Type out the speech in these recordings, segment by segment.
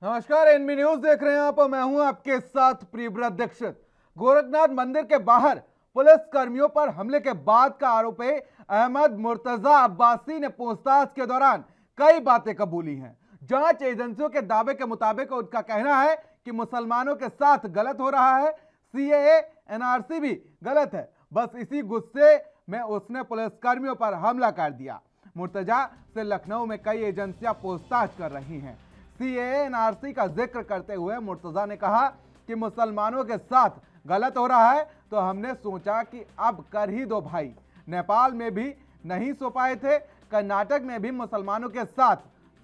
नमस्कार, NB news देख रहे हैं आप और मैं हूं आपके साथ प्रियव्रत दीक्षित। गोरखनाथ मंदिर के बाहर पुलिस कर्मियों पर हमले के बाद का आरोप है। अहमद मुर्तजा अब्बासी ने पूछताछ के दौरान कई बातें कबूली हैं। जांच एजेंसियों के दावे के मुताबिक उनका कहना है कि मुसलमानों के साथ गलत हो रहा है, सीएए एनआरसी भी गलत है। बस इसी गुस्से में उसने पुलिस कर्मियों पर हमला कर दिया। मुर्तजा से लखनऊ में कई एजेंसियां पूछताछ कर रही हैं। सीएए एनआरसी का जिक्र करते हुए मुर्तजा ने कहा कि मुसलमानों के साथ गलत हो रहा है, तो हमने सोचा कि अब कर ही दो भाई। नेपाल में भी नहीं सो पाए थे, कर्नाटक में भी मुसलमानों के साथ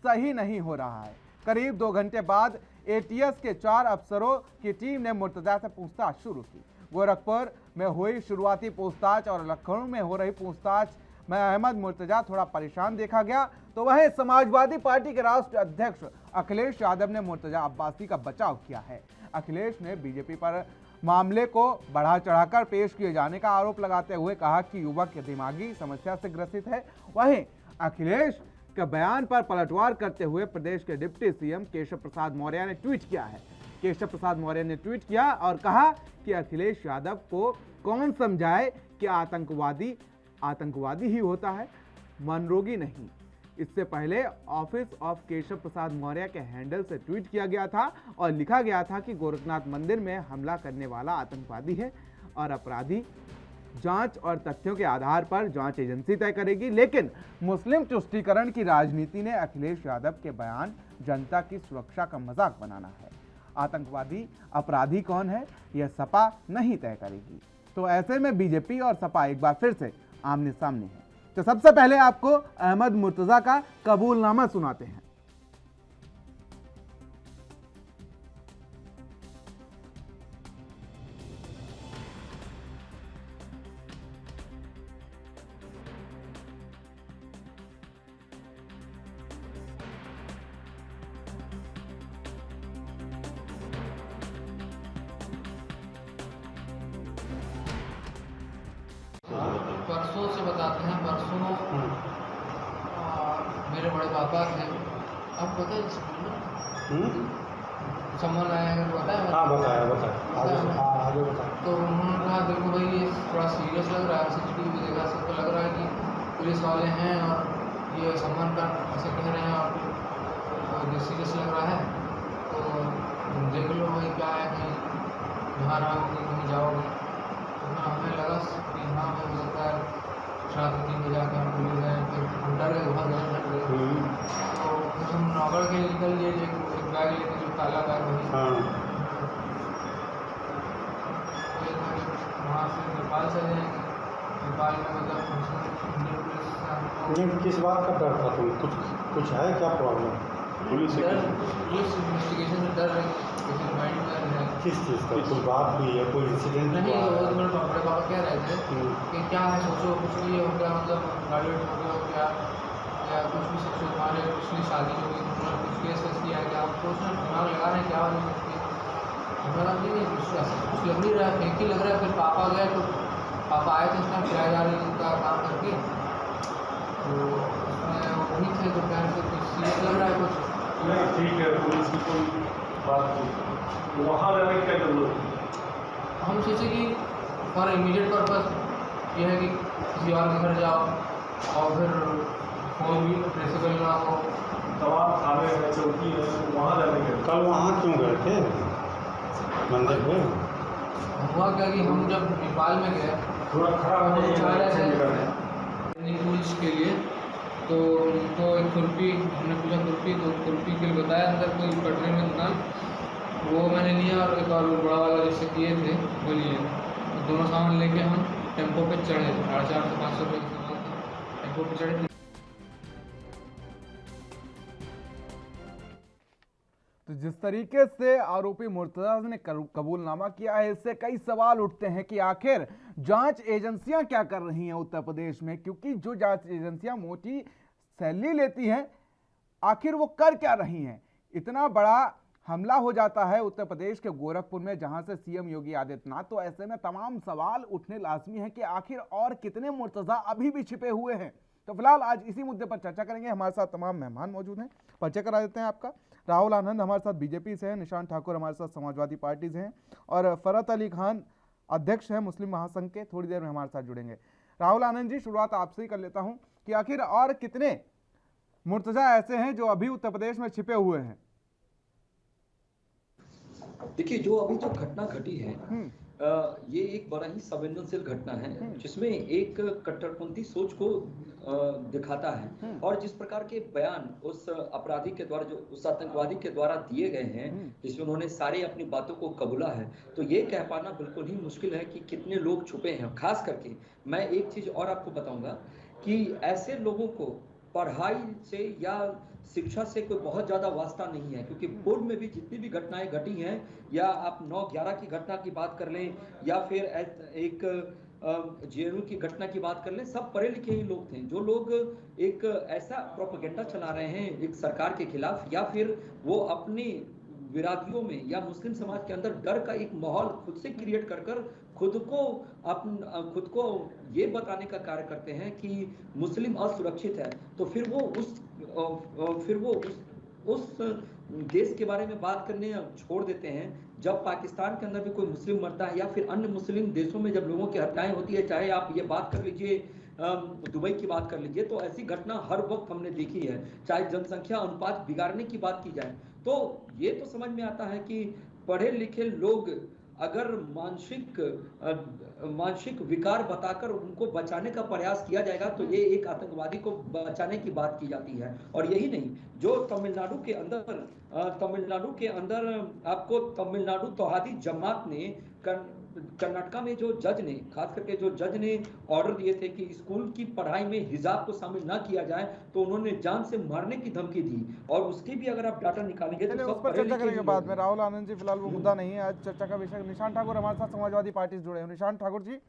सही नहीं हो रहा है। करीब 2 घंटे बाद एटीएस के 4 अफसरों की टीम ने मुर्तजा से पूछताछ शुरू की। गोरखपुर में हुई शुरुआती पूछताछ और लखनऊ में हो रही पूछताछ में अहमद मुर्तजा थोड़ा परेशान देखा गया, तो वहीं समाजवादी पार्टी के राष्ट्रीय अध्यक्ष अखिलेश यादव ने मुर्तजा अब्बासी का बचाव किया है। अखिलेश ने बीजेपी पर मामले को बढ़ा चढ़ाकर पेश किए जाने का आरोप लगाते हुए कहा कि युवक दिमागी समस्या से ग्रसित है। वहीं अखिलेश के बयान पर पलटवार करते हुए प्रदेश के डिप्टी सीएम केशव प्रसाद मौर्य ने ट्वीट किया है। केशव प्रसाद मौर्य ने ट्वीट किया और कहा कि अखिलेश यादव को कौन समझाए कि आतंकवादी ही होता है, मनरोगी नहीं। इससे पहले ऑफिस ऑफ केशव प्रसाद मौर्य के हैंडल से ट्वीट किया गया था और लिखा गया था कि गोरखनाथ मंदिर में हमला करने वाला आतंकवादी है और अपराधी जांच और तथ्यों के आधार पर जांच एजेंसी तय करेगी। लेकिन मुस्लिम तुष्टीकरण की राजनीति ने अखिलेश यादव के बयान जनता की सुरक्षा का मजाक बनाना है। आतंकवादी अपराधी कौन है, यह सपा नहीं तय करेगी। तो ऐसे में बीजेपी और सपा एक बार फिर से आमने सामने है। तो सबसे पहले आपको अहमद मुर्तजा का कबूलनामा सुनाते हैं। परसों से बताते हैं। परसों मेरे बड़े पापा थे, अब पता है सम्मान आया है, बताया? हाँ बताया आगे बताया। तो उन्होंने कहा देखो भाई ये थोड़ा सीरियस लग रहा है, सीसीटीवी भी देखा, सबको लग रहा है कि पुलिस वाले हैं और ये सम्मान का ऐसे कह रहे हैं और ये सीरियस लग रहा है, तो तुम देख लो भाई क्या है, कहीं यहाँ रहोगे कहीं जाओगे। तो हमें लगा कि हाँ भाई हो सकता है रात 3 बजे आकर हम पुलिस गए, फिर हम डर गए, बहुत ज़्यादा डर गए। तो फिर हम नौगढ़ के निकल लिए, एक बैग लेके, जो काला बैग वही। वहाँ से नेपाल चले जाएंगे। नेपाल में मतलब इंडियन पुलिस किस बात का डर था तुम? कुछ है क्या प्रॉब्लम? पुलिस इन्वेस्टिगेशन में डर है, किसी माइंड में है। किस चीज़ का? कोई बात हुई है, कोई इंसिडेंट? नहीं, वो मेरे बड़े पापा कह रहे थे कि क्या है, सोचो कुछ भी हो गया, मतलब गाड़ी हो गया हो क्या, या कुछ भी सोचो, हमारे पिछली शादी हो गई, तुमने कुछ केस किया क्या, आप सोच रहे दिमाग लगा रहे हैं क्या हो सकती है। हमारा नहीं कुछ लग नहीं रहा है, फेंक ही लग रहा है। फिर पापा गए तो पापा आए थे उसमें किराएदार का काम करके, तो उसमें वो वही थे, तो क्या कुछ सीरियस लग रहा है कुछ। नहीं ठीक है, पुलिस की कोई बात नहीं, वहाँ रहने की क्या जरूरत है? हम सोचे कि फॉर इमीडिएट पर्पस ये है कि किसी और के घर जाओ और फिर फोन भी ट्रेसेबल ना हो। तमाम थाने है, चौकी है, वहाँ रहने के। कल वहाँ क्यों गए थे मंदिर में? हुआ क्या कि हम जब नेपाल में गए थोड़ा खराब हम है जा रहे ये थे टूल्स के लिए, तो उनको एक खुरपी, हमने पूछा खुरपी, तो खुरपी के लिए बताया अंदर कोई कटरे में दुकान, वो मैंने लिया और एक और बड़ा वाला जैसे किए थे वो लिए। तो दोनों सामान लेके हम टेम्पो पे चढ़े, 450 से 500 रुपये का सामान था, टेम्पो पे चढ़े। तो जिस तरीके से आरोपी मुर्तजा ने कबूलनामा किया है, इससे कई सवाल उठते हैं कि आखिर जांच एजेंसियां क्या कर रही हैं उत्तर प्रदेश में, क्योंकि जो जांच एजेंसियां मोटी सैलरी लेती हैं, आखिर वो कर क्या रही हैं। इतना बड़ा हमला हो जाता है उत्तर प्रदेश के गोरखपुर में, जहां से सीएम योगी आदित्यनाथ, तो ऐसे में तमाम सवाल उठने लाजमी है कि आखिर और कितने मुर्तजा अभी भी छिपे हुए हैं। तो फिलहाल आज इसी मुद्दे पर चर्चा करेंगे। हमारे साथ तमाम मेहमान मौजूद हैं, परिचय करा देते हैं आपका। राहुल आनंद हमारे साथ बीजेपी से हैं, निशांत ठाकुर हमारे साथ समाजवादी पार्टी से हैं और फरहत अली खान अध्यक्ष हैं मुस्लिम महासंघ के, थोड़ी देर में हमारे साथ जुड़ेंगे। राहुल आनंद जी, शुरुआत आपसे ही कर लेता हूं कि आखिर और कितने मुर्तजा ऐसे हैं जो अभी उत्तर प्रदेश में छिपे हुए हैं? देखिए, जो अभी जो घटना घटी है ये एक बड़ा ही संवेदनशील घटना है जिसमें एक कट्टरपंथी सोच को दिखाता है और जिस प्रकार के बयान उस अपराधी के द्वारा, जो उस आतंकवादी के द्वारा दिए गए हैं, जिसमें उन्होंने सारी अपनी बातों को कबूला है, तो ये कह पाना बिल्कुल ही मुश्किल है कि कितने लोग छुपे हैं। खास करके मैं एक चीज और आपको बताऊंगा कि ऐसे लोगों को पढ़ाई से या शिक्षा से कोई बहुत ज्यादा वास्ता नहीं है, क्योंकि पूर्व में भी जितनी भी घटनाएं घटी हैं, या आप 9/11 की घटना की बात कर लें या फिर एक जेएनयू की घटना की बात कर लें, सब पढ़े लिखे ही लोग थे। जो लोग एक ऐसा प्रोपेगेंडा चला रहे हैं एक सरकार के खिलाफ, या फिर वो अपनी विरागियों में या मुस्लिम समाज के अंदर डर का एक माहौल खुद से क्रिएट कर खुद को ये बताने का कार्य करते हैं कि मुस्लिम असुरक्षित है, तो फिर वो उस देश के बारे में बात करने छोड़ देते हैं जब पाकिस्तान के अंदर भी कोई मुस्लिम मरता है, या फिर अन्य मुस्लिम देशों में जब लोगों की हत्याएं होती है, चाहे आप ये बात कर लीजिए दुबई की बात कर लीजिए, तो ऐसी घटना हर वक्त हमने देखी है। चाहे जनसंख्या अनुपात बिगाड़ने की बात की जाए, तो ये तो समझ में आता है कि पढ़े लिखे लोग अगर मानसिक विकार बताकर उनको बचाने का प्रयास किया जाएगा, तो ये एक आतंकवादी को बचाने की बात की जाती है। और यही नहीं, जो तमिलनाडु के अंदर आपको तमिलनाडु तौहीदी जमात ने कर्नाटका में जो जज ने, खास करके जो जज ने ऑर्डर दिए थे कि स्कूल की पढ़ाई में हिजाब को शामिल ना किया जाए, तो उन्होंने जान से मारने की धमकी दी। और उसकी भी अगर आप डाटा निकालेंगे तो उस पर चर्चा करेंगे बाद में। राहुल आनंद जी, फिलहाल वो मुद्दा नहीं है आज चर्चा का विषय। निशांत ठाकुर हमारे साथ समाजवादी पार्टी से जुड़े हैं। निशांत ठाकुर जी,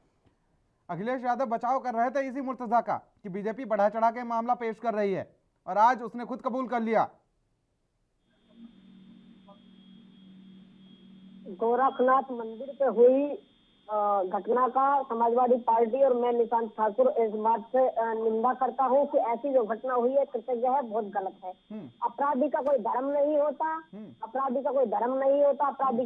अखिलेश यादव बचाव कर रहे थे इसी मुर्तजा का कि बीजेपी बढ़ा चढ़ा के मामला पेश कर रही है, और आज उसने खुद कबूल कर लिया। गोरखनाथ मंदिर पे हुई घटना का समाजवादी पार्टी और मैं निशांत ठाकुर इस बात से निंदा करता हूँ कि ऐसी जो घटना हुई है कृतज्ञ है, बहुत गलत है। अपराधी का कोई धर्म नहीं होता, अपराधी का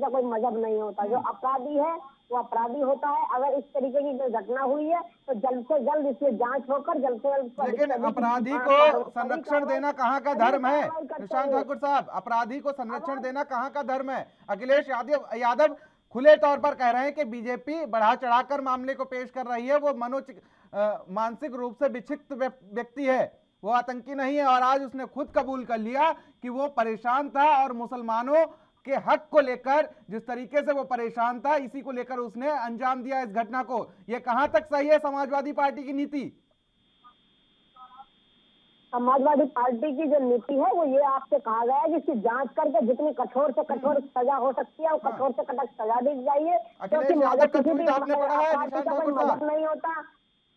कोई मजहब नहीं होता। जो अपराधी है वो अपराधी होता है। अगर इस तरीके की कोई घटना हुई है तो जल्द से जल्द इसकी जांच होकर जल्द से जल्द। लेकिन अपराधी को संरक्षण देना कहाँ का धर्म है निशांत ठाकुर साहब? अपराधी को संरक्षण देना कहाँ का धर्म है? अखिलेश यादव खुले तौर पर कह रहे हैं कि बीजेपी बढ़ा चढ़ाकर मामले को पेश कर रही है, वो मानसिक रूप से विक्षिप्त व्यक्ति है, वो आतंकी नहीं है। और आज उसने खुद कबूल कर लिया कि वो परेशान था और मुसलमानों के हक को लेकर जिस तरीके से वो परेशान था, इसी को लेकर उसने अंजाम दिया इस घटना को। ये कहां तक सही है समाजवादी पार्टी की नीति? समाजवादी पार्टी की जो नीति है वो ये आपसे कहा गया है कि इसकी जांच करके जितनी कठोर से कठोर सजा हो सकती है वो कठोर से कठोर सजा दी जाइए, क्योंकि मजहब किसी भी अपराधी का कोई मजहब नहीं होता,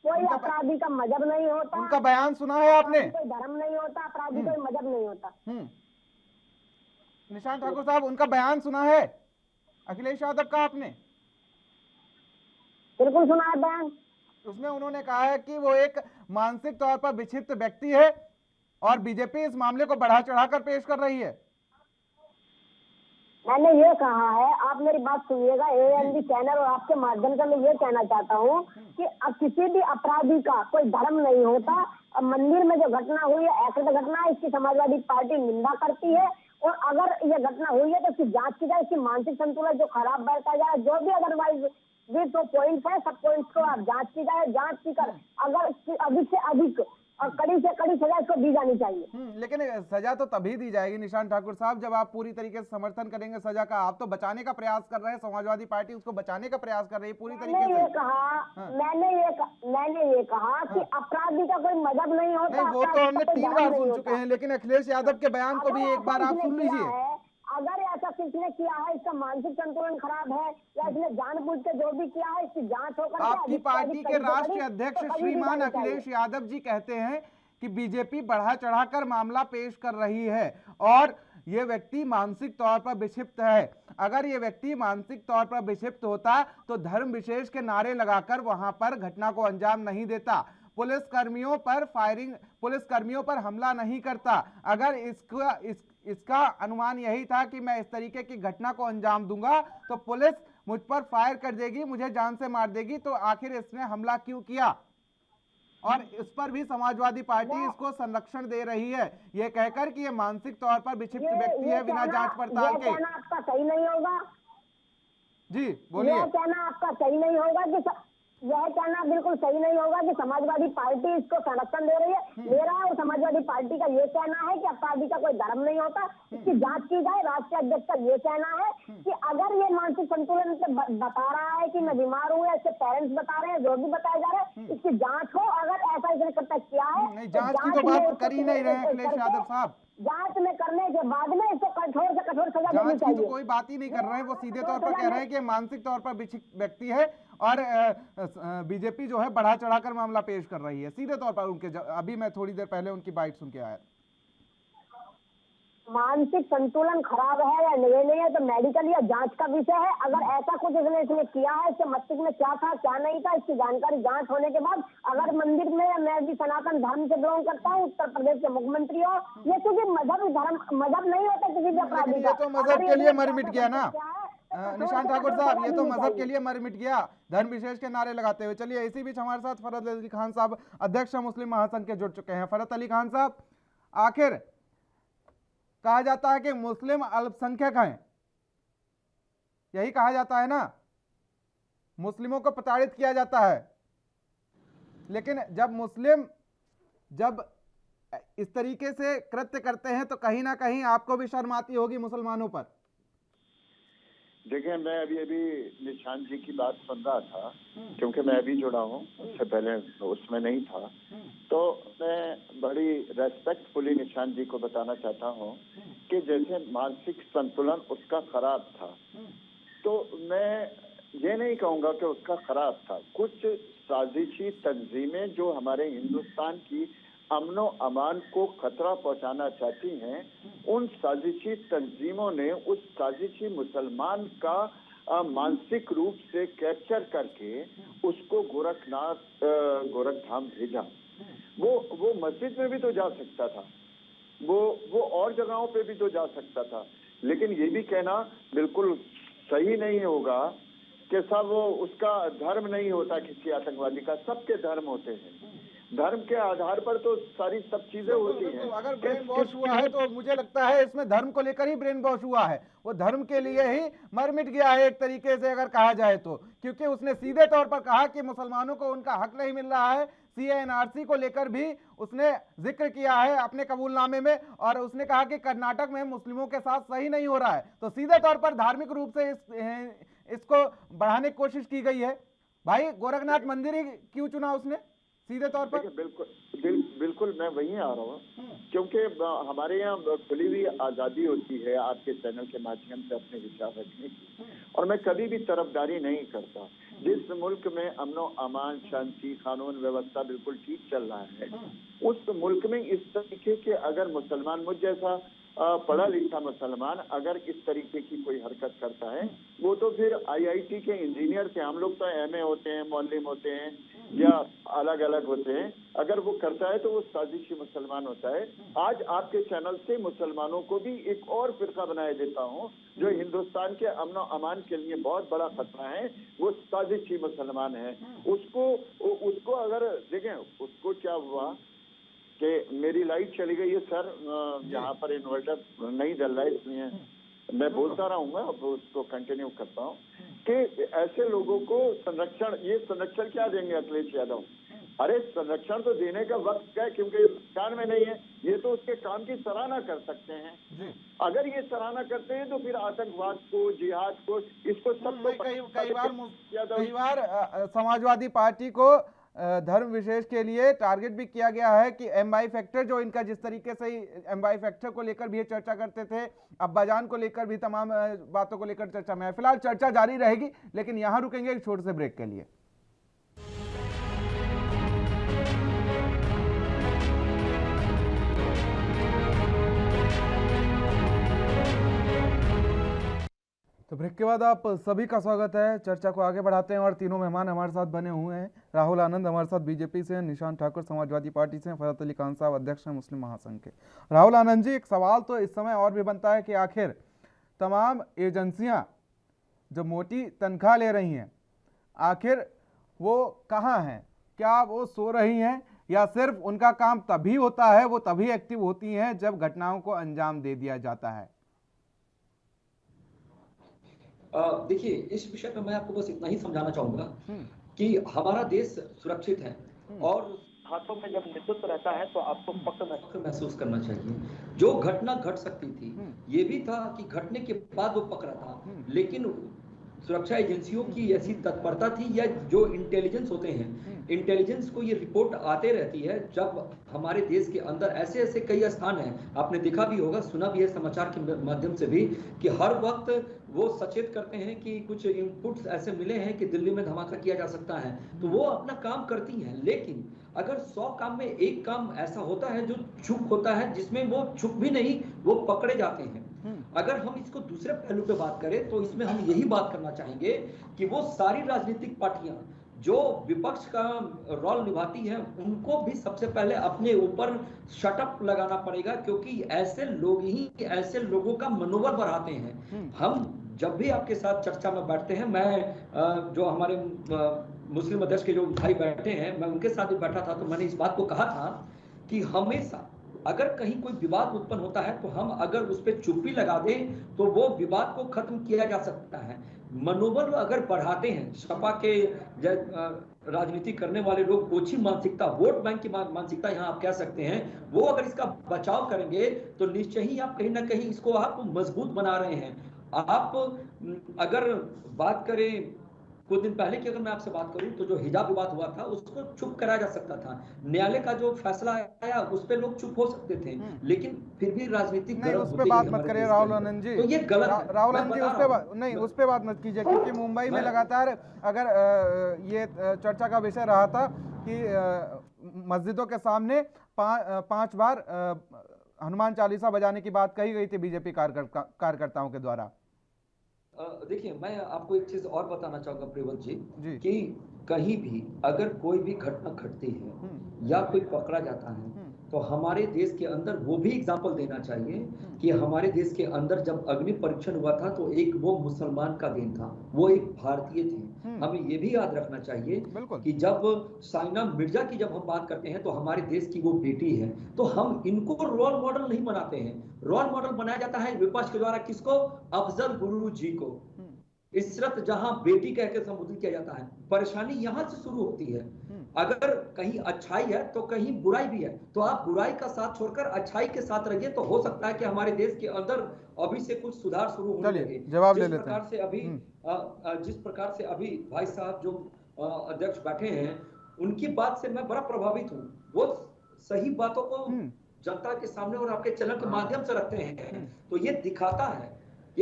कोई अपराधी का मजहब नहीं होता। उनका बयान सुना है आपने? कोई धर्म नहीं होता, अपराधी कोई मजहब नहीं होता। निशांत ठाकुर साहब, उनका बयान सुना है अखिलेश यादव का आपने? बिल्कुल सुना है बयान। उसमें उन्होंने कहा है कि वो एक मानसिक तौर पर विक्षिप्त व्यक्ति है और बीजेपी इस मामले को बढ़ा चढ़ाकर पेश कर रही है। मैंने ये कहा है, आप मेरी बात सुनिएगा, ANB चैनल और आपके माध्यम से मैं ये कहना चाहता हूँ कि अब किसी भी अपराधी का कोई धर्म नहीं होता। अब मंदिर में जो घटना हुई है ऐसी घटना है, इसकी समाजवादी पार्टी निंदा करती है। और अगर ये घटना हुई है तो इसकी जांच की जाए, इसकी मानसिक संतुलन जो खराब बैठा जाए, जो भी अदरवाइज ये तो पॉइंट है, सब पॉइंट्स को आप जांच की जाए, जांच की कर अगर अधिक से अधिक और कड़ी से कड़ी सजा इसको दी जानी चाहिए। लेकिन सजा तो तभी दी जाएगी निशांत ठाकुर साहब जब आप पूरी तरीके से समर्थन करेंगे सजा का। आप तो बचाने का प्रयास कर रहे हैं, समाजवादी पार्टी उसको बचाने का प्रयास कर रही है पूरी तरीके से। मैंने ये कहा कि अपराधी का कोई मजहब नहीं होता। नहीं, वो तो हमने 3 बार सुन चुके हैं, लेकिन अखिलेश यादव के बयान को भी एक बार आप सुन लीजिए। अगर ऐसा किसने किया है, इसका मानसिक संतुलन खराब है या इसने जानबूझ के जो भी किया है, इसकी जांच होकर आपकी पार्टी के राष्ट्रीय अध्यक्ष श्रीमान अखिलेश यादव जी कहते हैं कि बीजेपी बढ़ा चढ़ाकर मामला पेश कर रही है और ये व्यक्ति मानसिक तौर पर विक्षिप्त है। अगर ये व्यक्ति मानसिक तौर पर विक्षिप्त होता तो धर्म विशेष के नारे लगाकर वहां पर घटना को अंजाम नहीं देता, पुलिसकर्मियों पर हमला नहीं करता। अगर इसका अनुमान यही था कि मैं इस तरीके की घटना को अंजाम दूंगा तो पुलिस मुझ पर फायर कर देगी, मुझे जान से मार देगी, तो आखिर इसने हमला क्यों किया। और इस पर भी समाजवादी पार्टी इसको संरक्षण दे रही है, ये कहकर कि ये मानसिक तौर पर विक्षिप्त व्यक्ति है बिना जांच पड़ताल के। आपका सही नहीं होगा जी बोलिए। यह कहना आपका सही नहीं होगा कि यह कहना बिल्कुल सही नहीं होगा कि समाजवादी पार्टी इसको संरक्षण दे रही है। मेरा और समाजवादी पार्टी का ये कहना है कि अपराधी का कोई धर्म नहीं होता, इसकी जांच की जाए। राष्ट्रीय अध्यक्ष का ये कहना है कि अगर ये मानसिक संतुलन से बता रहा है कि मैं बीमार हूँ, इसके पेरेंट्स बता रहे हैं, जो भी बताया जा रहा है, इसकी जांच हो। अगर ऐसा इसने कब तक किया है नहीं, जांच की तो बात कर ही नहीं रहे हैं अखिलेश यादव साहब। जांच में करने के बाद में इसको कठोर से कठोर सजा देनी जांच की चाहिए। तो कोई बात ही नहीं कर रहे हैं, वो सीधे तौर पर कह रहे हैं कि मानसिक तौर पर विक्षिप्त व्यक्ति है और बीजेपी जो है बढ़ा चढ़ाकर मामला पेश कर रही है। सीधे तौर पर उनके अभी मैं थोड़ी देर पहले उनकी बाइट सुन के आया। मानसिक संतुलन खराब है या नहीं है तो मेडिकल या जांच का विषय है। अगर ऐसा कुछ इसने किया है, इसके मस्तिष्क में क्या था क्या नहीं था, इसकी जानकारी जांच होने के बाद अगर मंदिर में, मैं भी सनातन धर्म से बिलोंग करता हूँ, उत्तर प्रदेश के मुख्यमंत्री हो, ये क्योंकि मजहब नहीं होता किसी भी अपराधी का। ये तो मजहब के लिए मर मिट गया ना निशांत ठाकुर साहब, ये तो मजहब के लिए मर मिट गया धर्म विशेष के नारे लगाते हुए। चलिए इसी बीच हमारे साथ फरहत अली खान साहब अध्यक्ष मुस्लिम महासंघ के जुड़ चुके हैं। फरहत अली खान साहब, आखिर कहा जाता है कि मुस्लिम अल्पसंख्यक हैं, यही कहा जाता है ना, मुस्लिमों को प्रताड़ित किया जाता है, लेकिन जब मुस्लिम जब इस तरीके से कृत्य करते हैं तो कहीं ना कहीं आपको भी शर्म आती होगी मुसलमानों पर। देखिए, मैं अभी निशांत जी की बात सुन रहा था, क्योंकि मैं अभी जुड़ा हूँ, उससे पहले उसमें नहीं था, तो मैं बड़ी रेस्पेक्टफुली निशांत जी को बताना चाहता हूँ कि जैसे मानसिक संतुलन उसका खराब था, तो मैं ये नहीं कहूँगा कि उसका खराब था। कुछ साजिशी तंजीमें जो हमारे हिंदुस्तान की अमनो अमान को खतरा पहुंचाना चाहती हैं, उन साजिशी तंजीमों ने उस साजिशी मुसलमान का मानसिक रूप से कैप्चर करके उसको गोरखधाम भेजा। वो मस्जिद में भी तो जा सकता था, वो और जगहों पे भी तो जा सकता था, लेकिन ये भी कहना बिल्कुल सही नहीं होगा कि सब वो उसका धर्म नहीं होता किसी आतंकवादी का। सबके धर्म होते हैं, धर्म के आधार पर तो सारी सब चीजें होती हैं। अगर ब्रेन वॉश हुआ है तो मुझे लगता है इसमें धर्म को लेकर ही ब्रेन वॉश हुआ है, वो धर्म के लिए ही मर मिट गया है एक तरीके से अगर कहा जाए तो, क्योंकि उसने सीधे तौर पर कहा कि मुसलमानों को उनका हक नहीं मिल रहा है। CANRC को लेकर भी उसने जिक्र किया है अपने कबूलनामे में, और उसने कहा कि कर्नाटक में मुस्लिमों के साथ सही नहीं हो रहा है। तो सीधे तौर पर धार्मिक रूप से इसको बढ़ाने की कोशिश की गई है। भाई गोरखनाथ मंदिर ही क्यों चुना उसने सीधे तौर पर? बिल्कुल मैं वहीं आ रहा हूँ, क्योंकि हमारे यहाँ खुली हुई आज़ादी होती है आपके चैनल के माध्यम से अपने विचार रखने की, और मैं कभी भी तरफदारी नहीं करता। जिस मुल्क में अमनो अमान, शांति, कानून व्यवस्था बिल्कुल ठीक चल रहा है, उस मुल्क में इस तरीके के अगर मुसलमान, मुझ जैसा पढ़ा लिखा मुसलमान अगर इस तरीके की कोई हरकत करता है, वो तो फिर IIT के इंजीनियर थे, हम लोग तो MA होते हैं, मौलिम होते हैं या अलग अलग होते हैं, अगर वो करता है तो वो साजिशी मुसलमान होता है। आज आपके चैनल से मुसलमानों को भी एक और फिरका बनाया देता हूँ जो हिंदुस्तान के अमन अमान के लिए बहुत बड़ा खतरा है, वो साजिशी मुसलमान है। उसको अगर देखें, उसको क्या हुआ कि मेरी लाइट चली गई है सर, यहाँ पर इन्वर्टर नहीं जल रहा है, इसलिए मैं बोलता रहूंगा, अब उसको कंटिन्यू करता हूँ कि ऐसे लोगों को संरक्षण, ये संरक्षण क्या देंगे अखिलेश यादव? अरे संरक्षण तो देने का वक्त क्या है, क्योंकि कान में नहीं है, ये तो उसके काम की सराहना कर सकते हैं। अगर ये सराहना करते हैं तो फिर आतंकवाद को, जिहाद को, इसको सबको कई बार समाजवादी पार्टी को धर्म विशेष के लिए टारगेट भी किया गया है कि MY फैक्टर, जो इनका जिस तरीके से MY फैक्टर को लेकर भी चर्चा करते थे, अब्बाजान को लेकर भी तमाम बातों को लेकर चर्चा में है। फिलहाल चर्चा जारी रहेगी, लेकिन यहां रुकेंगे एक छोटे से ब्रेक के लिए। तो ब्रेक के बाद आप सभी का स्वागत है। चर्चा को आगे बढ़ाते हैं और तीनों मेहमान हमारे साथ बने हुए हैं। राहुल आनंद हमारे साथ बीजेपी से हैं, निशांत ठाकुर समाजवादी पार्टी से हैं, फरहत अली खान साहब अध्यक्ष हैं मुस्लिम महासंघ के। राहुल आनंद जी, एक सवाल तो इस समय और भी बनता है कि आखिर तमाम एजेंसियां जो मोटी तनख्वाह ले रही हैं, आखिर वो कहाँ हैं? क्या वो सो रही हैं या सिर्फ उनका काम तभी होता है, वो तभी एक्टिव होती हैं जब घटनाओं को अंजाम दे दिया जाता है? देखिए, इस विषय पे मैं आपको बस इतना ही समझाना चाहूंगा कि हमारा देश सुरक्षित है और हाथों में जब नेतृत्व रहता है तो आपको फख्र महसूस करना चाहिए। जो घटना घट सकती थी, ये भी था कि घटने के बाद वो पकड़ा था, लेकिन सुरक्षा एजेंसियों की ऐसी तत्परता थी या जो इंटेलिजेंस होते हैं, इंटेलिजेंस को ये रिपोर्ट आते रहती है जब हमारे देश के अंदर ऐसे ऐसे कई स्थान हैं, आपने देखा भी होगा, सुना भी है समाचार के माध्यम से भी, कि हर वक्त वो सचेत करते हैं कि कुछ इनपुट्स ऐसे मिले हैं कि दिल्ली में धमाका किया जा सकता है, तो वो अपना काम करती हैं। लेकिन अगर 100 काम में एक काम ऐसा होता है जो चुप होता है, जिसमें वो चुप भी नहीं, वो पकड़े जाते हैं। अगर हम इसको दूसरे पहलू पे बात करें तो इसमें हम यही बात करना चाहेंगे कि वो सारी राजनीतिक पार्टियां जो विपक्ष का रोल निभाती हैं, उनको भी सबसे पहले अपने ऊपर शटअप लगाना पड़ेगा, क्योंकि ऐसे लोग ही ऐसे लोगों का मनोबल बढ़ाते हैं। हम जब भी आपके साथ चर्चा में बैठते हैं, मैं जो हमारे मुस्लिम अध्यक्ष के जो भाई बैठे हैं, मैं उनके साथ भी बैठा था, तो मैंने इस बात को कहा था कि हमेशा अगर कहीं कोई विवाद उत्पन्न होता है तो हम अगर उस पर चुप्पी लगा दें तो वो विवाद को खत्म किया जा सकता है। मनोबल अगर बढ़ाते हैं, सपा के राजनीति करने वाले लोग ओछी मानसिकता, वोट बैंक की मानसिकता यहाँ आप कह सकते हैं, वो अगर इसका बचाव करेंगे तो निश्चय ही आप कहीं ना कहीं इसको आप मजबूत बना रहे हैं। आप अगर बात करें कुछ दिन पहले की, अगर मैं आपसे बात करूं तो जो हिजाब विवाद हुआ था उसको चुप कराया जा सकता था। न्यायालय का जो फैसला आया उस पे लोग चुप हो सकते थे, लेकिन फिर भी राजनीतिक नहीं, उस पे बात मत करिए राहुल आनंद जी। तो ये गलत राहुल आनंद जी, उस पे बात मत कीजिए, क्योंकि मुंबई में लगातार अगर ये चर्चा का विषय रहा था कि मस्जिदों के सामने 5 बार हनुमान चालीसा बजाने की बात कही गई थी बीजेपी कार्यकर्ताओं के द्वारा। देखिए, मैं आपको एक चीज और बताना चाहूंगा प्रियवत जी कि कहीं भी अगर कोई भी घटना घटती है या कोई पकड़ा जाता है तो हमारे देश के अंदर वो भी एग्जाम्पल देना चाहिए कि हमारे देश के अंदर जब अग्नि परीक्षण हुआ था तो एक वो मुसलमान का दिन था, वो एक भारतीय थे। हमें ये भी याद रखना चाहिए कि जब साइना मिर्जा की जब हम बात करते हैं तो हमारे देश की वो बेटी है, तो हम इनको रोल मॉडल नहीं बनाते हैं। रोल मॉडल बनाया जाता है विपक्ष के द्वारा, किसको? अफजल गुरु जी को। इशरत जहां बेटी कह के संबोधित किया जाता है। परेशानी यहां से शुरू होती है। अगर कहीं अच्छाई है तो कहीं बुराई भी है, तो आप बुराई का साथ छोड़कर अच्छाई के साथ रहिए, तो हो सकता है कि हमारे देश के अंदर अभी से कुछ सुधार शुरू होने लगे। जवाब ले लेते हैं। जिस प्रकार से अभी भाई साहब जो अध्यक्ष बैठे हैं, उनकी बात से मैं बड़ा प्रभावित हूँ। वो सही बातों को जनता के सामने और आपके चैनल के माध्यम से रखते हैं, तो ये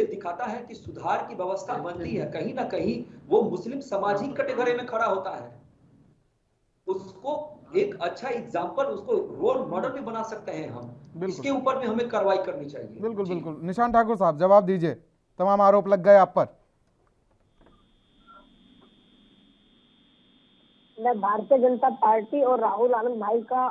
दिखाता है कि सुधार की व्यवस्था बनती है। कहीं ना कहीं वो मुस्लिम समाज ही कटघरे में खड़ा होता है, उसको एक अच्छा एग्जाम्पल, उसको रोल मॉडल भी बना सकते हैं हम। इसके ऊपर में हमें कार्रवाई करनी चाहिए। बिल्कुल बिल्कुल। निशांत ठाकुर साहब, जवाब दीजिए, तमाम आरोप लग गए आप पर। मैं भारतीय जनता पार्टी और राहुल आनंद भाई का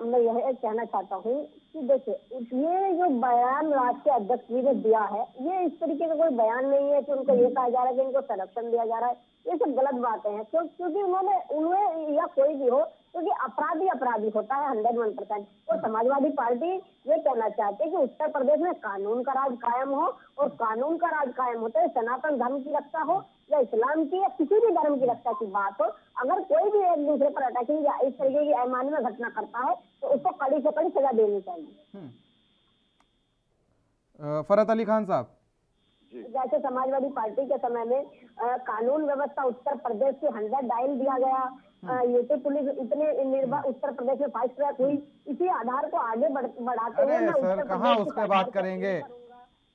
मैं यह कहना चाहता हूँ कि देखिए, ये जो बयान राष्ट्रीय अध्यक्ष जी ने दिया है, ये इस तरीके का कोई बयान नहीं है कि उनको ये कहा जा रहा है कि इनको संरक्षण दिया जा रहा है। ये सब गलत बातें हैं, क्योंकि उन्हें या कोई भी हो, क्योंकि अपराधी होता है 101%। और समाजवादी पार्टी ये कहना चाहती है कि उत्तर प्रदेश में कानून का राज कायम हो, और कानून का राज कायम होता है सनातन धर्म की रक्षा हो या इस्लाम की या किसी भी धर्म की रक्षा की बात हो। अगर कोई भी एक दूसरे पर अटैकिंग या इस तरीके की अमानवीय घटना करता है तो उसको कड़ी से कड़ी सजा देनी चाहिए। फरहत अली खान साहब, जैसे समाजवादी पार्टी के समय में कानून व्यवस्था उत्तर प्रदेश की 100 डायल दिया गया, यूपी पुलिस इतने निर्भर उत्तर प्रदेश में फास्ट ट्रैक हुई, इसी आधार को आगे बढ़ाते हुए मैं सर कहाँ उस पर बात करेंगे?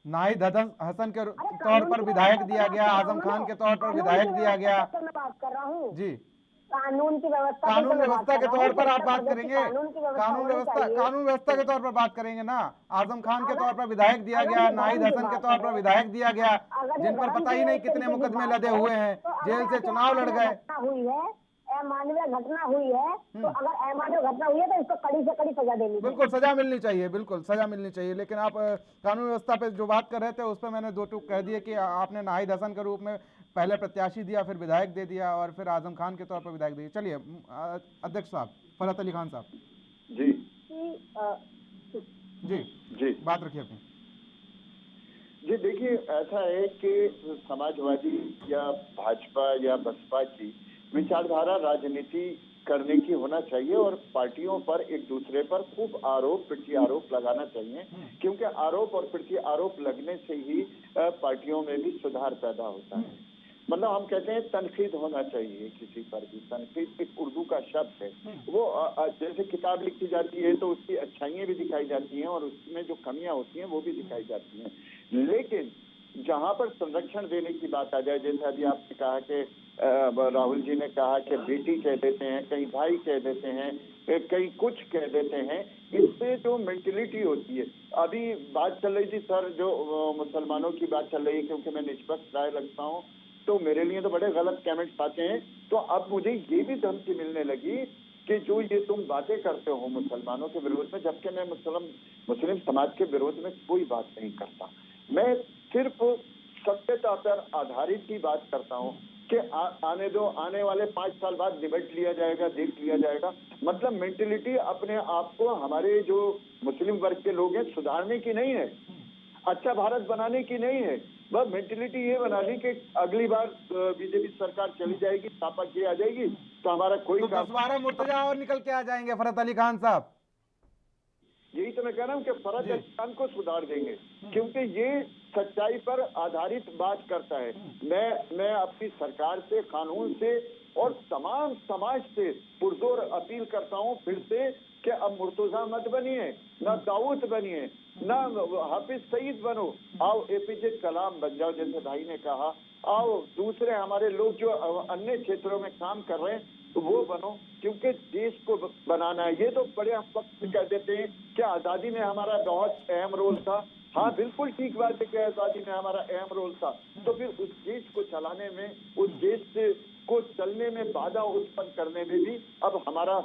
नाहिद हसन के तौर पर विधायक दिया गया, आजम खान के तौर पर विधायक दिया गया। मैं बात कर रहा हूँ जी, कानून की व्यवस्था कानून व्यवस्था के तौर पर आप बात उत्तर प्रदेश करेंगे, की कानून व्यवस्था के तौर पर बात करेंगे ना। आजम खान के तौर पर विधायक दिया अगर गया, ये नाहिद धर्म की हसन के बात तौर पर है, विधायक दिया गया, अगर ये जिन पर धर्म पता की ही नहीं एक कितने तरीके की मुकदमे बात लदे है, हुए हैं, तो अगर जेल से ऐसे चुनाव लड़ अमानवीय गए। घटना हुई है, अमानवीय घटना हुई है, तो अगर अमानवीय घटना हुई है तो इसको कड़ी से कड़ी सजा देनी चाहिए। बिल्कुल सजा मिलनी चाहिए, बिल्कुल सजा मिलनी चाहिए। लेकिन आप कानून व्यवस्था पे जो बात कर रहे थे उस पर मैंने दो टूक कह दिए कि आपने नाहिद हसन के रूप में पहले प्रत्याशी दिया, फिर विधायक दे दिया और फिर आजम खान के तौर पर विधायक दिए। चलिए अध्यक्ष साहब, फरहत अली खान साहब जी जी जी बात रखिए अपनी। जी देखिए, ऐसा है कि समाजवादी या भाजपा या बसपा की विचारधारा राजनीति करने की होना चाहिए और पार्टियों पर एक दूसरे पर खूब आरोप प्रति आरोप लगाना चाहिए, क्योंकि आरोप और प्रति आरोप लगने से ही पार्टियों में भी सुधार पैदा होता है। मतलब हम कहते हैं तनकीद होना चाहिए किसी पर भी। तनकीद एक उर्दू का शब्द है, वो जैसे किताब लिखी जाती है तो उसकी अच्छाइयाँ भी दिखाई जाती हैं और उसमें जो कमियां होती हैं वो भी दिखाई जाती हैं। लेकिन जहां पर संरक्षण देने की बात आ जाए, जैसे अभी आपने कहा कि राहुल जी ने कहा कि बेटी कह देते हैं, कहीं भाई कह देते हैं, कहीं कुछ कह देते हैं, इससे जो मेंटलिटी होती है। अभी बात चल रही थी सर, जो मुसलमानों की बात चल रही है, क्योंकि मैं निष्पक्ष राय रखता हूँ तो मेरे लिए तो बड़े गलत कमेंट्स आते हैं। तो अब मुझे ये भी धमकी मिलने लगी कि जो ये तुम बातें करते हो मुसलमानों के विरोध में, जबकि मैं मुस्लिम समाज के विरोध में कोई बात नहीं करता। मैं सिर्फ सत्यता पर आधारित ही बात करता हूँ कि आने दो, आने वाले 5 साल बाद निबट लिया जाएगा, देख लिया जाएगा। मतलब मेंटलिटी अपने आप को हमारे जो मुस्लिम वर्ग के लोग हैं सुधारने की नहीं है, अच्छा भारत बनाने की नहीं है। वह मेंटलिटी ये बना ली कि अगली बार बीजेपी सरकार चली जाएगी, तापा की आ जाएगी तो हमारा कोई तो काम। 10-12 मुर्तजा और निकल के आ जाएंगे फरहत अली खान साहब। यही तो मैं कह रहा हूँ कि फरहत अली खान को सुधार देंगे, क्योंकि ये सच्चाई पर आधारित बात करता है। मैं अपनी सरकार से, कानून से और तमाम समाज से पुरजोर अपील करता हूँ फिर से कि अब मुर्तजा मत बनिए, ना दाऊद बनिए, ना हाफिज सईद बनो, आओ एपीजे कलाम बन जाओ, जैसे भाई ने कहा। आओ दूसरे हमारे लोग जो अन्य क्षेत्रों में काम कर रहे हैं तो वो बनो, क्योंकि देश को बनाना है। ये तो बड़े हम वक्त कह देते हैं कि आज़ादी में हमारा बहुत अहम रोल था। हाँ बिल्कुल ठीक बात है कि आज़ादी में हमारा अहम रोल था, तो फिर उस देश को चलाने में, उस देश को चलने में बाधा उत्पन्न करने में भी अब हमारा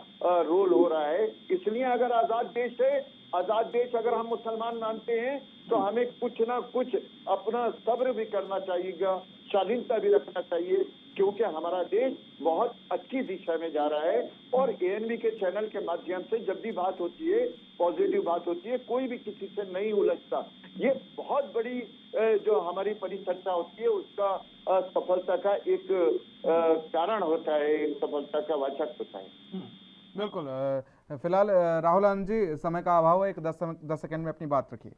रोल हो रहा है। इसलिए अगर आज़ाद देश है, आज़ाद देश अगर हम मुसलमान मानते हैं तो हमें कुछ ना कुछ अपना सब्र भी करना चाहिएगा, शालीनता भी रखना चाहिए, क्योंकि हमारा देश बहुत अच्छी दिशा में जा रहा है। और एएनबी के चैनल के माध्यम से जब भी बात होती है, पॉजिटिव बात होती है, कोई भी किसी से नहीं उलझता। ये बहुत बड़ी जो हमारी परिचर्चा होती है उसका सफलता का एक कारण होता है, एक सफलता का वाचक होता है। बिल्कुल। फिलहाल राहुल आनंद जी, समय का अभाव है, एक 10 सेकंड में अपनी बात रखिए।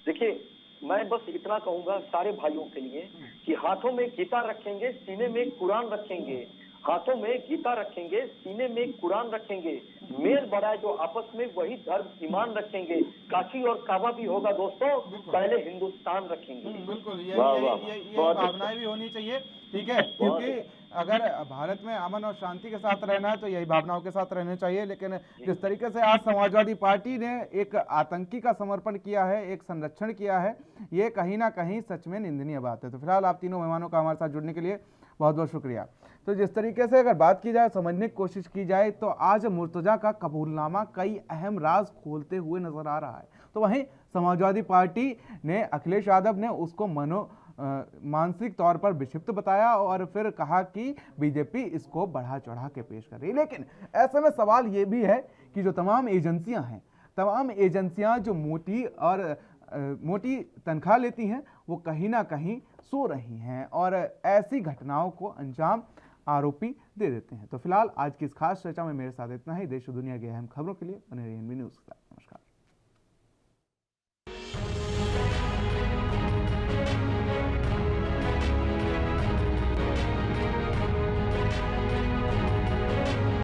देखिए, मैं बस इतना कहूंगा सारे भाइयों के लिए कि हाथों में गीता रखेंगे, सीने में कुरान रखेंगे। हाथों में गीता रखेंगे, सीने में कुरान रखेंगे। मेल बढ़ाए जो आपस में, वही धर्म ईमान रखेंगे। काशी और काबा भी होगा दोस्तों, पहले हिंदुस्तान रखेंगे। बिल्कुल, ये भावनाएं भी होनी चाहिए, ठीक है, क्योंकि अगर भारत में अमन और शांति के साथ रहना है तो यही भावनाओं के साथ रहने चाहिए। लेकिन जिस तरीके से आज समाजवादी पार्टी ने एक आतंकी का समर्पण किया है, एक संरक्षण किया है, ये कहीं ना कहीं सच में निंदनीय बात है। तो फिलहाल आप तीनों मेहमानों का हमारे साथ जुड़ने के लिए बहुत बहुत शुक्रिया। तो जिस तरीके से अगर बात की जाए, समझने की कोशिश की जाए, तो आज मुर्तजा का कबूलनामा कई अहम राज खोलते हुए नजर आ रहा है। तो वहीं समाजवादी पार्टी ने, अखिलेश यादव ने उसको मानसिक तौर पर विक्षिप्त बताया और फिर कहा कि बीजेपी इसको बढ़ा चढ़ा के पेश कर रही है। लेकिन ऐसे में सवाल ये भी है कि जो तमाम एजेंसियां हैं, तमाम एजेंसियां जो मोटी तनख्वाह लेती हैं, वो कहीं ना कहीं सो रही हैं और ऐसी घटनाओं को अंजाम आरोपी दे देते हैं। तो फिलहाल आज की इस खास चर्चा में मेरे साथ इतना ही। देश और दुनिया की अहम खबरों के लिए बने रहिए एनबी न्यूज़ के साथ।